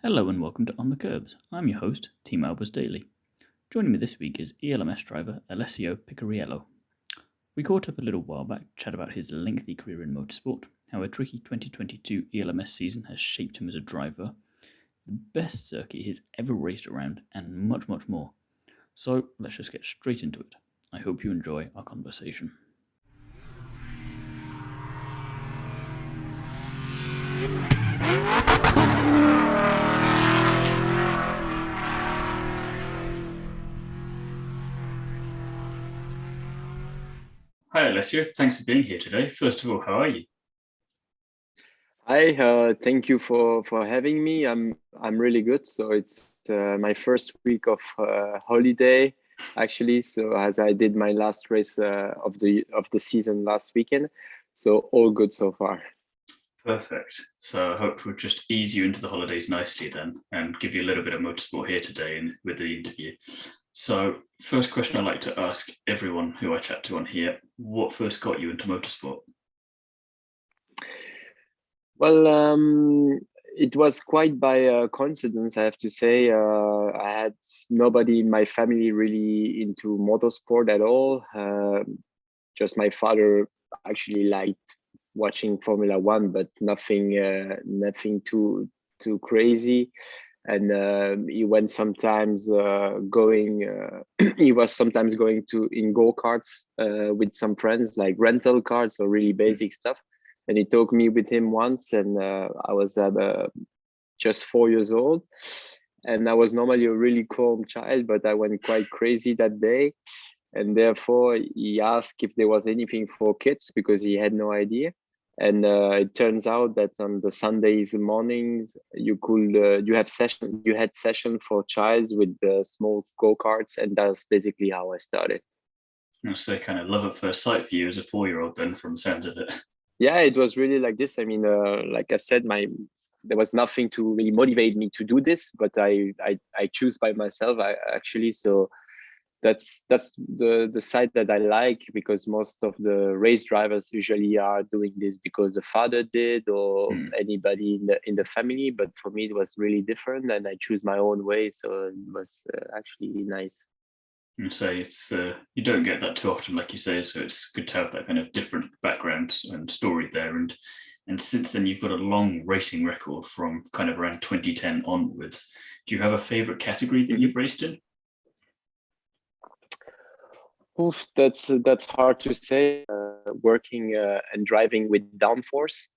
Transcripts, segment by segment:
Hello and welcome to On the Kerbs. I'm your host, Team Albers Daily. Joining me this week is ELMS driver Alessio Picariello. We caught up a little while back to chat about his lengthy career in motorsport, how a tricky 2022 ELMS season has shaped him as a driver, the best circuit he's ever raced around, and much, much more. So let's just get straight into it. I hope you enjoy our conversation. Hi Alessio, thanks for being here today. First of all, how are you? Hi, thank you for having me. I'm really good. So it's my first week of holiday, actually. So as I did my last race of the season last weekend, so all good so far. Perfect. So I hope we'll just ease you into the holidays nicely then, and give you a little bit of motorsport here today with the interview. So first question I like to ask everyone who I chat to on here: what first got you into motorsport? Well, it was quite by coincidence, I have to say. I had nobody in my family really into motorsport at all. Just my father actually liked watching Formula One, but nothing too crazy. And he went sometimes going. He was sometimes going to in go-karts with some friends, like rental cars or really basic stuff. And he took me with him once, and I was just 4 years old. And I was normally a really calm child, but I went quite crazy that day. And therefore, he asked if there was anything for kids because he had no idea. And it turns out that on the Sundays mornings, you had session for childs with small go-karts, and that's basically how I started. So kind of love at first sight for you as a 4-year-old then, from the sounds of it. Yeah, it was really like this. I mean, like I said, there was nothing to really motivate me to do this, but I choose by myself. So that's the side that I like, because most of the race drivers usually are doing this because the father did or anybody in the family. But for me, it was really different, and I choose my own way. So it was actually nice. So it's you don't get that too often, like you say. So it's good to have that kind of different background and story there. And since then, you've got a long racing record from kind of around 2010 onwards. Do you have a favorite category that you've raced in? Oof, that's hard to say. Working and driving with downforce.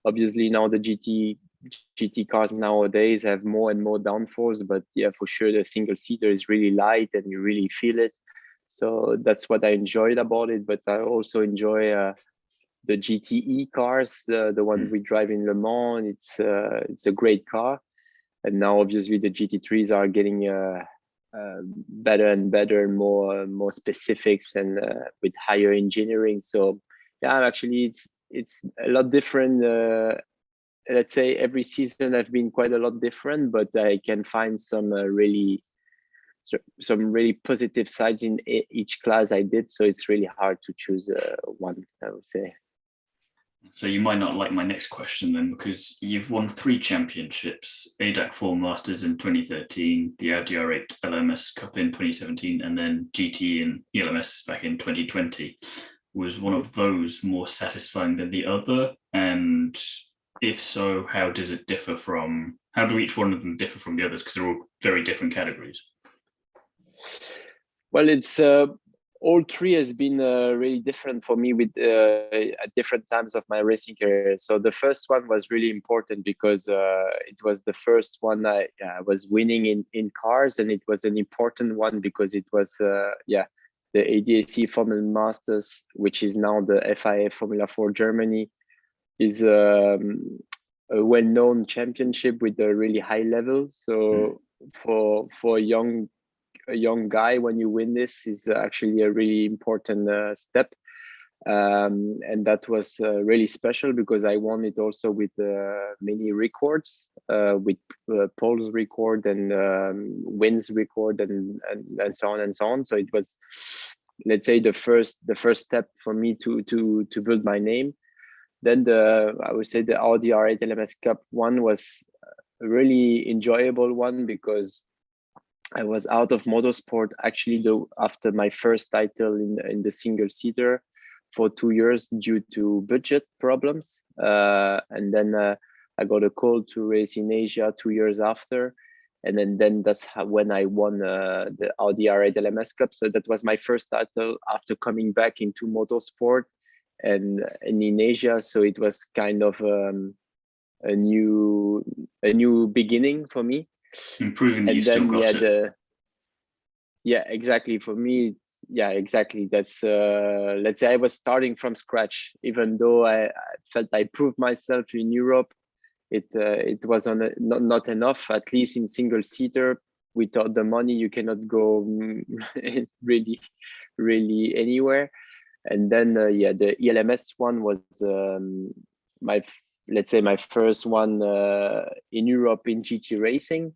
Obviously, now the GT cars nowadays have more and more downforce, but yeah, for sure the single seater is really light and you really feel it. So that's what I enjoyed about it. But I also enjoy the GTE cars, the one we drive in Le Mans. It's a great car, and now obviously the GT3s are getting better and better, more specifics and with higher engineering. So yeah, actually it's a lot different. Let's say every season have been quite a lot different, but I can find some really positive sides in each class I did. So it's really hard to choose one, I would say. So you might not like my next question then, because you've won 3 championships: ADAC 4 Masters in 2013, the Audi R8 LMS Cup in 2017, and then GT and ELMS back in 2020. Was one of those more satisfying than the other? And if so, how do each one of them differ from the others? Because they're all very different categories. Well, it's all 3 has been really different for me with at different times of my racing career. So the first one was really important because it was the first one I was winning in cars, and it was an important one because it was the ADAC Formula Masters, which is now the FIA Formula 4 Germany, is a well-known championship with a really high level. So for a young guy, when you win this, is actually a really important step. And that was really special because I won it also with many records, with poles record and wins record and so on and so on. So it was, let's say, the first step for me to build my name. Then I would say the Audi R8 LMS Cup one was really enjoyable one because I was out of motorsport actually after my first title in the single seater for 2 years due to budget problems. And then I got a call to race in Asia 2 years after. And then that's when I won the Audi R8 LMS Cup. So that was my first title after coming back into motorsport and in Asia. So it was kind of a new beginning for me. Improving that you still got it. Yeah, exactly. For me, yeah, exactly. That's let's say I was starting from scratch. Even though I felt I proved myself in Europe, it was not enough. At least in single seater, without the money, you cannot go really anywhere. And then yeah, the ELMS one was my let's say my first one in Europe in GT racing,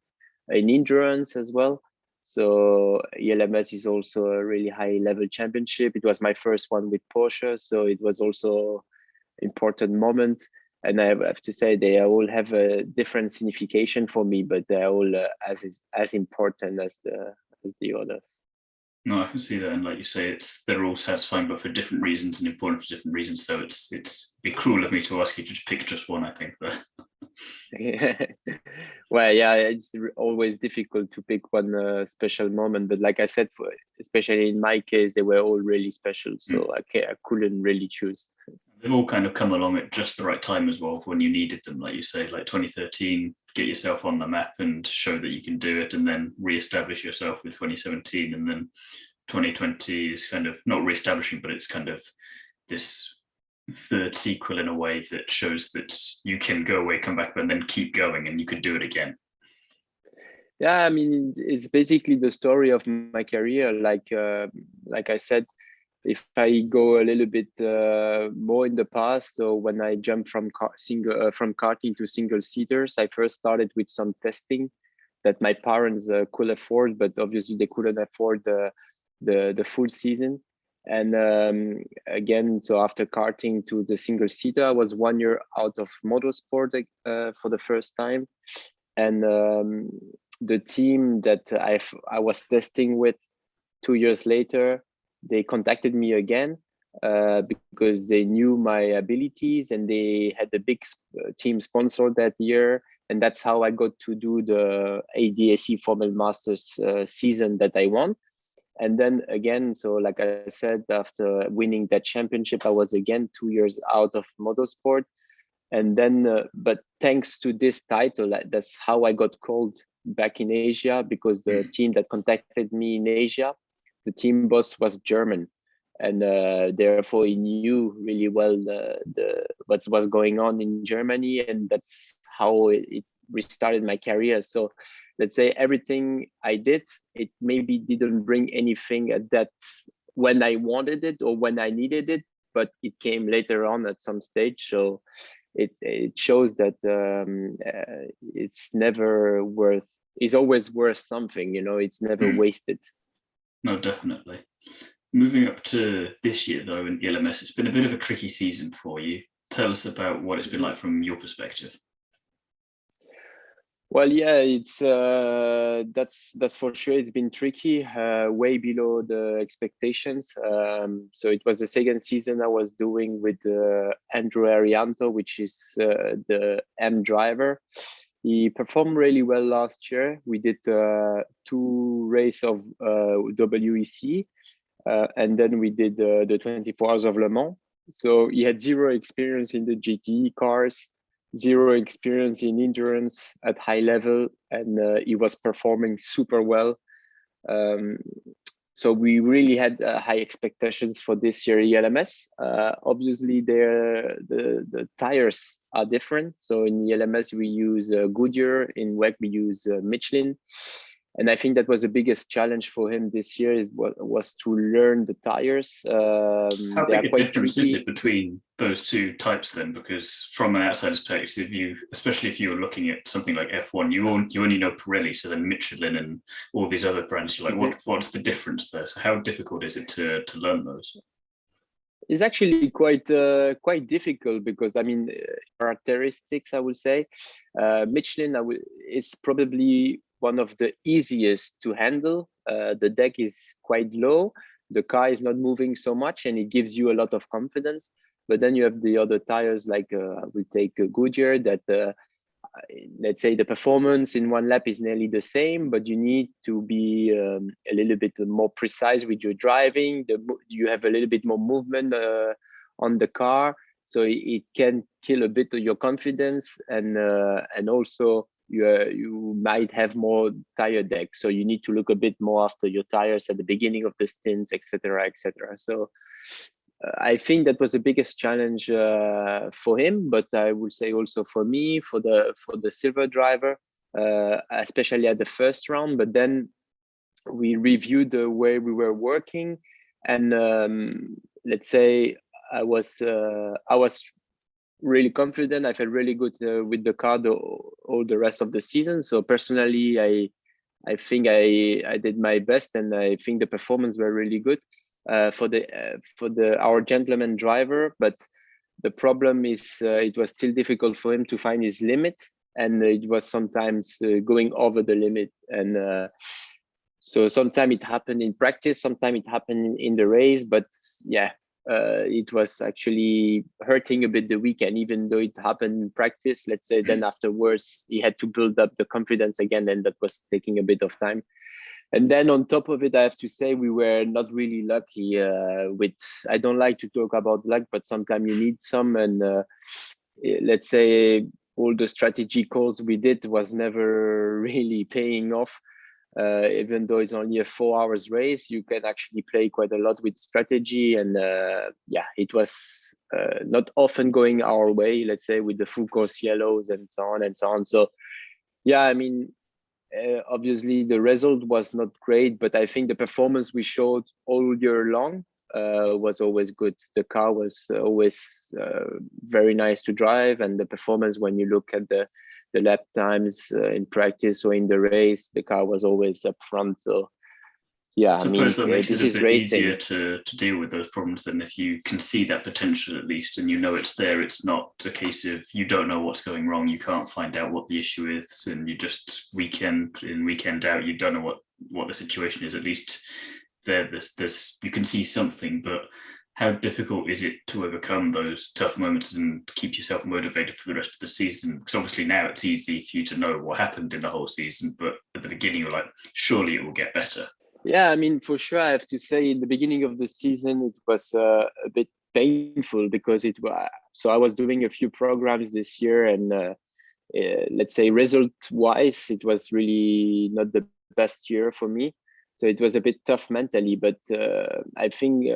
in endurance as well. So ELMS is also a really high level championship. It was my first one with Porsche, so it was also important moment. And I have to say they all have a different signification for me, but they're all as important as the others. No, I can see that, and like you say, they're all satisfying, but for different reasons and important for different reasons. So it's be cruel of me to ask you to pick just one. I think, but well, yeah, it's always difficult to pick one special moment. But like I said, especially in my case, they were all really special, so I couldn't really choose. They've all kind of come along at just the right time as well when you needed them, like you say, like 2013, get yourself on the map and show that you can do it, and then re-establish yourself with 2017, and then 2020 is kind of not re-establishing, but it's kind of this third sequel in a way that shows that you can go away, come back, and then keep going, and you can do it again. Yeah, I mean, it's basically the story of my career. Like I said, if I go a little bit more in the past, so when I jumped from karting to single seaters, I first started with some testing that my parents could afford, but obviously they couldn't afford the full season. And again, so after karting to the single seater, I was 1 year out of motorsport for the first time, and the team that I was testing with 2 years later, they contacted me again because they knew my abilities and they had a big team sponsor that year. And that's how I got to do the ADAC Formel Masters season that I won. And then again, so like I said, after winning that championship, I was again 2 years out of motorsport. And then, but thanks to this title, that's how I got called back in Asia, because the team that contacted me in Asia, the team boss was German, and therefore he knew really well what was going on in Germany, and that's how it restarted my career. So let's say everything I did, it maybe didn't bring anything at that when I wanted it or when I needed it, but it came later on at some stage. So it shows that it's always worth something, it's never wasted. No, definitely. Moving up to this year, though, in ELMS, it's been a bit of a tricky season for you. Tell us about what it's been like from your perspective. Well, yeah, it's that's for sure. It's been tricky, way below the expectations. So it was the second season I was doing with Andrew Arianto, which is the M driver. He performed really well last year. We did 2 races of WEC, and then we did the 24 Hours of Le Mans. So he had 0 experience in the GT cars, 0 experience in endurance at high level, and he was performing super well. So we really had high expectations for this year ELMS. Obviously, the tires are different. So in ELMS, we use Goodyear. In WEC, we use Michelin. And I think that was the biggest challenge for him this year was to learn the tires. How big a difference is it between those two types then? Because from an outsider's perspective, especially if you were looking at something like F1, you only know Pirelli, so then Michelin and all these other brands. You're like, what's the difference there? So how difficult is it to learn those? It's actually quite difficult because I mean characteristics I would say Michelin is probably one of the easiest to handle. The deck is quite low, the car is not moving so much, and it gives you a lot of confidence. But then you have the other tires like we take a Goodyear that let's say the performance in one lap is nearly the same, but you need to be a little bit more precise with your driving. You have a little bit more movement on the car, so it can kill a bit of your confidence, and also you might have more tire deck, so you need to look a bit more after your tires at the beginning of the stints, etc., etc. So I think that was the biggest challenge for him, but I would say also for me, for the silver driver, especially at the first round. But then we reviewed the way we were working, and let's say I was really confident. I felt really good with the car all the rest of the season. So personally, I think I did my best, and I think the performance were really good for our gentleman driver. But the problem is it was still difficult for him to find his limit, and it was sometimes going over the limit. And so sometimes it happened in practice, sometimes it happened in the race. But yeah, it was actually hurting a bit the weekend, even though it happened in practice. Let's say then afterwards he had to build up the confidence again, and that was taking a bit of time. And then on top of it, I have to say we were not really lucky with, I don't like to talk about luck, but sometimes you need some. And let's say all the strategy calls we did was never really paying off. Even though it's only a 4 hours race, you can actually play quite a lot with strategy. And yeah, it was not often going our way, let's say, with the full course yellows and so on and so on. So yeah, I mean, obviously the result was not great, but I think the performance we showed all year long was always good. The car was always very nice to drive, and the performance, when you look at the lap times in practice or in the race, the car was always up front. So yeah, I suppose that makes this it a is bit racing. easier to deal with those problems than if you can see that potential at least, and you know it's there. It's not a case of you don't know what's going wrong, you can't find out what the issue is, and you just weekend in, weekend out, you don't know what the situation is. At least there's you can see something. But how difficult is it to overcome those tough moments and keep yourself motivated for the rest of the season? Because obviously now it's easy for you to know what happened in the whole season, but at the beginning you're like, surely it will get better. Yeah, I mean, for sure, I have to say, in the beginning of the season, it was a bit painful because it was. So I was doing a few programs this year, and let's say result-wise, it was really not the best year for me. So it was a bit tough mentally, but I think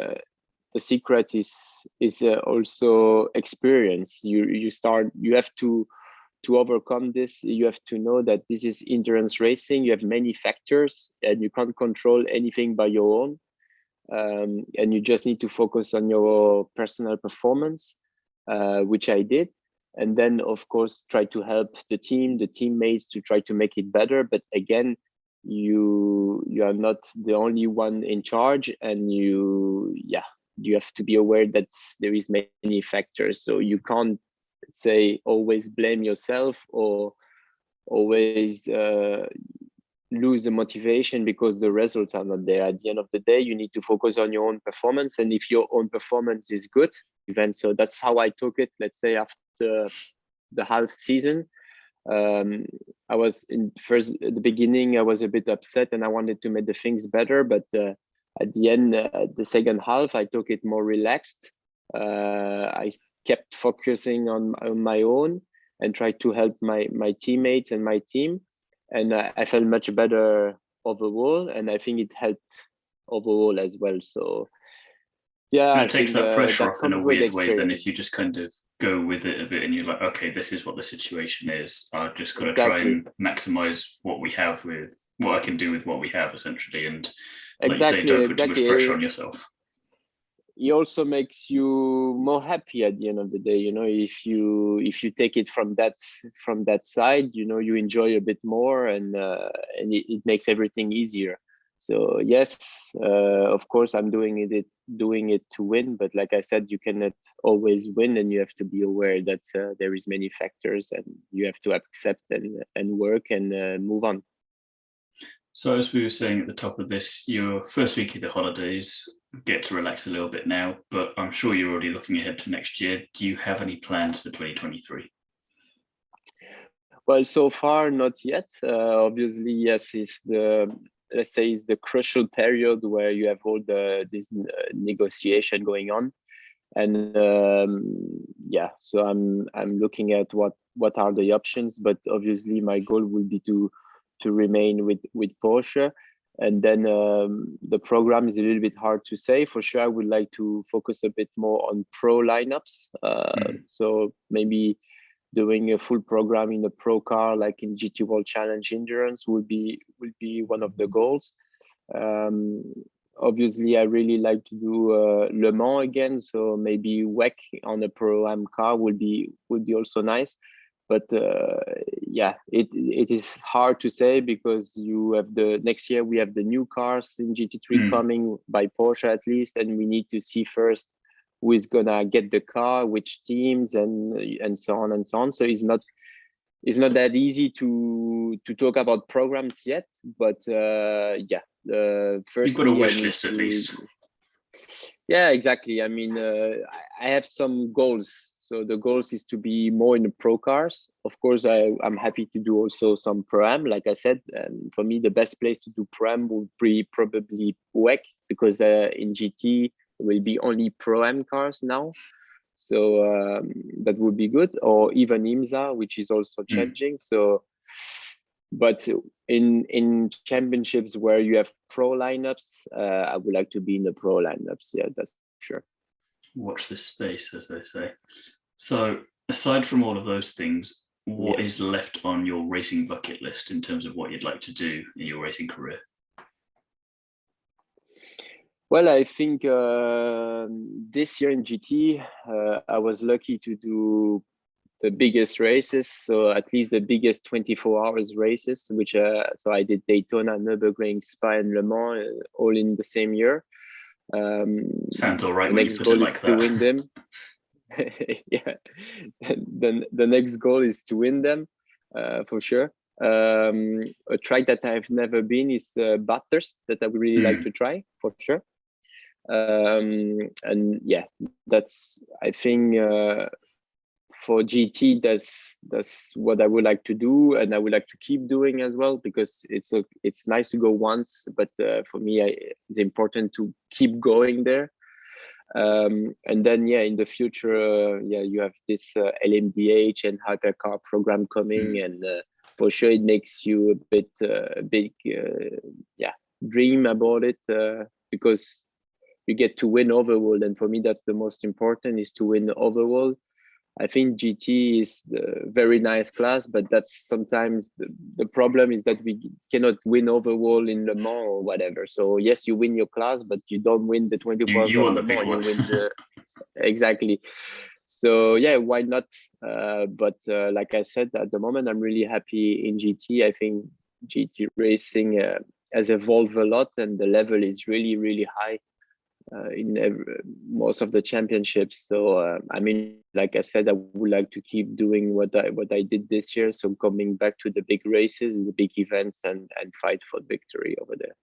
the secret is also experience. You have to overcome this. You have to know that this is endurance racing. You have many factors, and you can't control anything by your own. And you just need to focus on your personal performance, which I did. And then, of course, try to help the teammates to try to make it better. But again, you are not the only one in charge, and you have to be aware that there is many factors. So you can't say always blame yourself or always lose the motivation because the results are not there. At the end of the day, you need to focus on your own performance, and if your own performance is good, even so, that's how I took it. Let's say after the half season, I was at the beginning I was a bit upset and I wanted to make the things better, but at the end, the second half, I took it more relaxed. I kept focusing on my own and tried to help my teammates and my team, and I felt much better overall, and I think it helped overall as well. So yeah, And I it takes think that pressure that off in a comes with weird way than if experience. you just kind of go with it a bit and you're like, okay, this is what the situation is. I've just got to try Exactly, and maximize what we have with what I can do with what we have, essentially. And like you say, exactly, don't put too much pressure exactly. on yourself. It also makes you more happy at the end of the day. If you take it from that side, you enjoy a bit more, and it makes everything easier. So yes, of course I'm doing it doing it to win, but like I said, you cannot always win, and you have to be aware that there is many factors, and you have to accept and work and move on. So as we were saying at the top of this, your first week of the holidays, get to relax a little bit now, but I'm sure you're already looking ahead to next year. Do you have any plans for 2023? Well, so far not yet. Obviously, yes, it's the crucial period where you have all this negotiation going on, and yeah, so I'm looking at what are the options, but obviously my goal will be to remain with Porsche. And then the program is a little bit hard to say. For sure, I would like to focus a bit more on pro lineups. So maybe doing a full program in a pro car, like in GT World Challenge Endurance, would be one of the goals. Obviously, I really like to do Le Mans again, so maybe WEC on a pro-am car would be also nice. But yeah, it is hard to say, because you have next year we have the new cars in GT3 coming by Porsche at least, and we need to see first who is gonna get the car, which teams, and so on and so on. So it's not that easy to talk about programs yet, but yeah, first you've got a wish list at least. Yeah, exactly. I mean, I have some goals. So the goals is to be more in the pro cars. Of course, I'm happy to do also some pro-am, like I said. And for me, the best place to do pro-am would be probably WEC, because in GT there will be only pro-am cars now. So that would be good, or even IMSA, which is also changing. So, but in championships where you have pro lineups, I would like to be in the pro lineups. Yeah, that's sure. Watch this space, as they say. So aside from all of those things, what is left on your racing bucket list in terms of what you'd like to do in your racing career? Well, I think this year in GT, I was lucky to do the biggest races. So at least the biggest 24 hours races, which so I did Daytona, Nürburgring, Spa, and Le Mans, all in the same year. Sounds all right. The next goal is to win them. Yeah, the next goal is to win them, for sure. A track that I've never been is Bathurst, that I would really like to try, for sure. And yeah, that's, I think, for GT, that's what I would like to do, and I would like to keep doing as well, because it's nice to go once, but for me, it's important to keep going there. And then yeah, in the future, yeah, you have this LMDH and hypercar program coming, and for sure it makes you a big dream about it, because you get to win overall, and for me that's the most important, is to win overall. I think GT is a very nice class, but that's sometimes the problem is that we cannot win overall in Le Mans or whatever. So yes, you win your class, but you don't win the 24 hours of Le Mans. You win the exactly. So yeah, why not? But like I said, at the moment, I'm really happy in GT. I think GT racing has evolved a lot, and the level is really, really high in most of the championships. So I mean, like I said, I would like to keep doing what I did this year. So coming back to the big races, the big events, and fight for victory over there.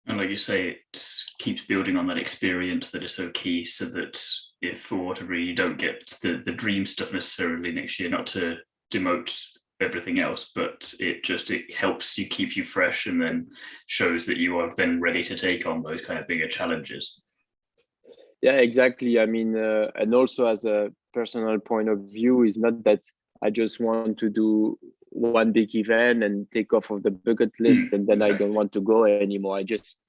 And like you say, it keeps building on that experience that is so key, so that if for whatever you don't get the dream stuff necessarily next year, not to demote everything else, but it helps you, keep you fresh, and then shows that you are then ready to take on those kind of bigger challenges. Yeah, exactly. I mean, and also as a personal point of view, is not that I just want to do one big event and take off of the bucket list, and then exactly. I don't want to go anymore.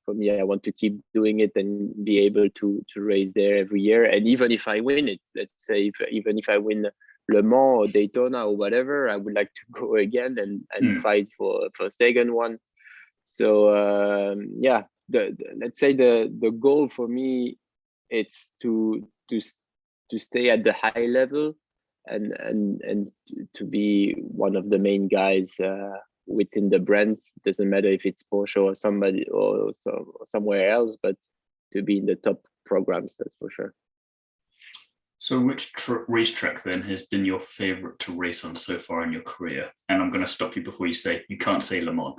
For me, I want to keep doing it and be able to race there every year. And even if I win it, let's say, even if I win Le Mans or Daytona or whatever, I would like to go again and fight for a second one. So yeah, let's say the goal for me, it's to stay at the high level and to be one of the main guys within the brands. Doesn't matter if it's Porsche or somebody or somewhere else, but be in the top programs, that's for sure. So which racetrack then has been your favorite to race on so far in your career? And I'm going to stop you before you can't say Le Mans.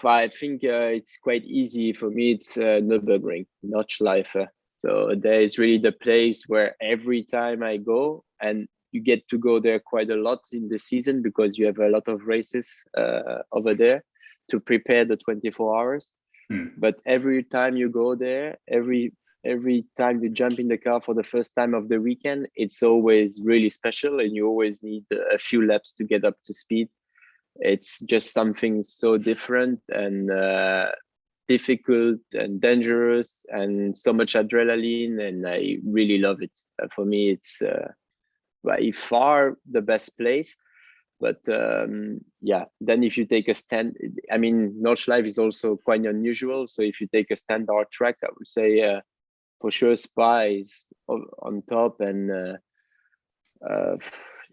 I think it's quite easy for me. It's Nürburgring, Nordschleife. So there is really the place where every time I go, and you get to go there quite a lot in the season because you have a lot of races over there to prepare the 24 hours. But every time you go there, every time you jump in the car for the first time of the weekend, it's always really special, and you always need a few laps to get up to speed. It's just something so different and difficult and dangerous, and so much adrenaline, and I really love it. For me, it's by far the best place. But yeah, then if you take a stand, I mean, Nordschleife is also quite unusual. So if you take a standard track, I would say for sure Spa is on top, and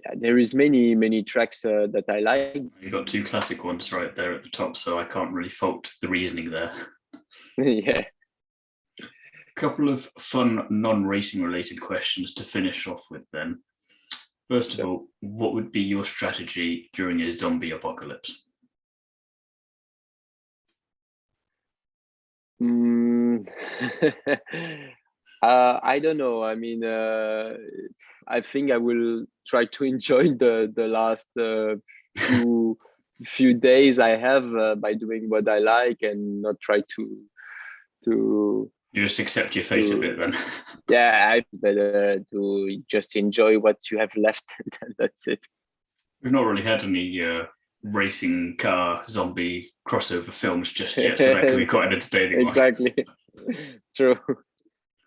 yeah, there is many tracks that I like. You've got two classic ones right there at the top, so I can't really fault the reasoning there. Yeah. A couple of fun non-racing related questions to finish off with then. First of all, what would be your strategy during a zombie apocalypse? I don't know. I mean, I think I will try to enjoy the last few days I have by doing what I like, and not try to. You just accept your fate a bit then. Yeah, it's better to just enjoy what you have left, and that's it. We've not really had any racing car zombie crossover films just yet, so that can be quite an entertaining exactly. True.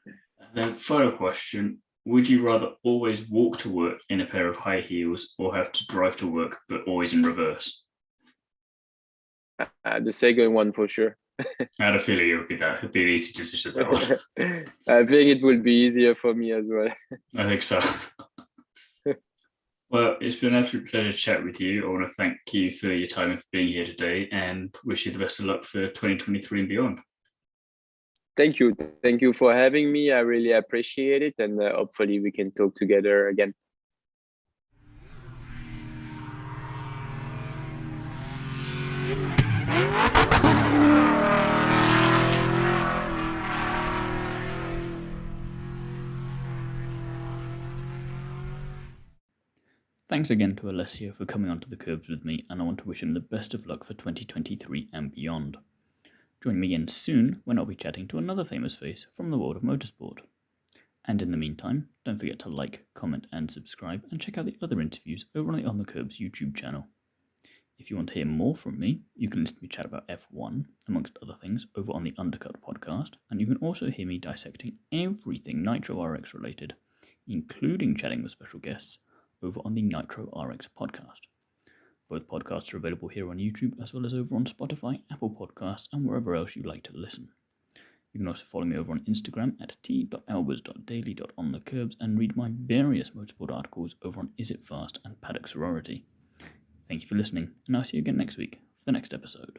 And then final question, would you rather always walk to work in a pair of high heels or have to drive to work but always in reverse? The second one for sure. I had a feeling it would be that. It'd be an easy decision, that one. I think it will be easier for me as well. I think so. Well, it's been an absolute pleasure to chat with you. I want to thank you for your time and for being here today, and wish you the best of luck for 2023 and beyond. Thank you. Thank you for having me. I really appreciate it, and hopefully we can talk together again. Thanks again to Alessio for coming onto the Kerbs with me, and I want to wish him the best of luck for 2023 and beyond. Join me again soon when I'll be chatting to another famous face from the world of motorsport. And in the meantime, don't forget to like, comment and subscribe, and check out the other interviews over on the Kerbs YouTube channel. If you want to hear more from me, you can listen to me chat about F1, amongst other things, over on the Undercut podcast, and you can also hear me dissecting everything Nitro RX related, including chatting with special guests, over on the Nitro RX podcast. Both podcasts are available here on YouTube, as well as over on Spotify, Apple Podcasts, and wherever else you like to listen. You can also follow me over on Instagram at t.albers.daily.onthekerbs and read my various motorsport articles over on Is It Fast and Paddock Sorority. Thank you for listening, and I'll see you again next week for the next episode.